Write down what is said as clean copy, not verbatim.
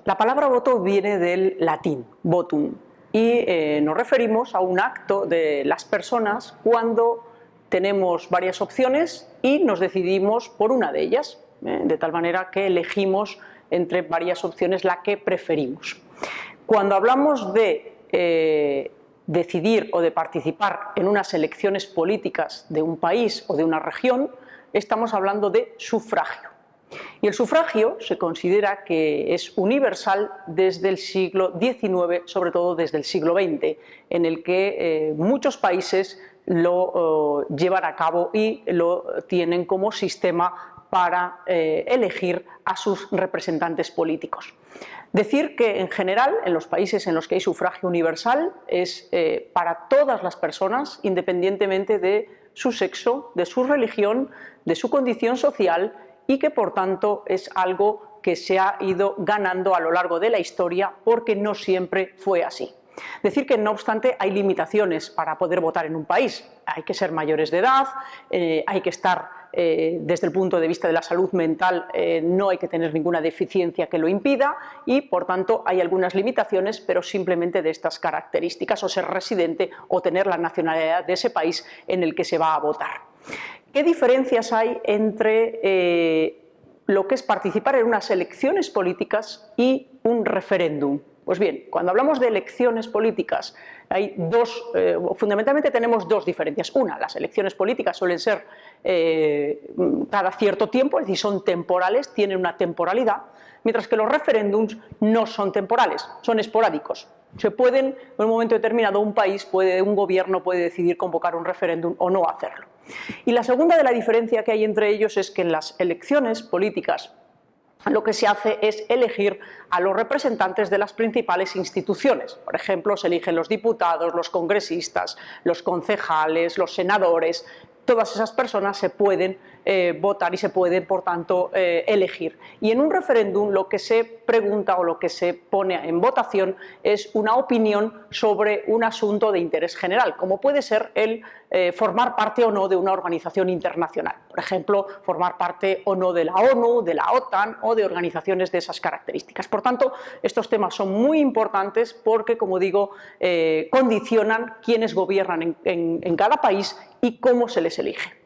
La palabra voto viene del latín, votum, y nos referimos a un acto de las personas cuando tenemos varias opciones y nos decidimos por una de ellas, de tal manera que elegimos entre varias opciones la que preferimos. Cuando hablamos de decidir o de participar en unas elecciones políticas de un país o de una región, estamos hablando de sufragio. Y el sufragio se considera que es universal desde el siglo XIX, sobre todo desde el siglo XX, en el que muchos países lo llevan a cabo y lo tienen como sistema para elegir a sus representantes políticos. Decir que en general en los países en los que hay sufragio universal es para todas las personas, independientemente de su sexo, de su religión, de su condición social, y que por tanto es algo que se ha ido ganando a lo largo de la historia porque no siempre fue así. Decir que no obstante hay limitaciones para poder votar en un país. Hay que ser mayores de edad, hay que estar desde el punto de vista de la salud mental, no hay que tener ninguna deficiencia que lo impida y por tanto hay algunas limitaciones, pero simplemente de estas características, o ser residente o tener la nacionalidad de ese país en el que se va a votar. ¿Qué diferencias hay entre lo que es participar en unas elecciones políticas y un referéndum? Pues bien, cuando hablamos de elecciones políticas, hay fundamentalmente tenemos dos diferencias. Una, las elecciones políticas suelen ser cada cierto tiempo, es decir, son temporales, tienen una temporalidad, mientras que los referéndums no son temporales, son esporádicos. Se pueden, en un momento determinado, un gobierno puede decidir convocar un referéndum o no hacerlo. Y la segunda de la diferencia que hay entre ellos es que en las elecciones políticas lo que se hace es elegir a los representantes de las principales instituciones. Por ejemplo, se eligen los diputados, los congresistas, los concejales, los senadores. Todas esas personas se pueden votar y se pueden, por tanto, elegir. Y en un referéndum lo que se pregunta o lo que se pone en votación es una opinión sobre un asunto de interés general, como puede ser el formar parte o no de una organización internacional. Por ejemplo, formar parte o no de la ONU, de la OTAN o de organizaciones de esas características. Por tanto, estos temas son muy importantes porque, como digo, condicionan quiénes gobiernan en cada país y cómo se les elige.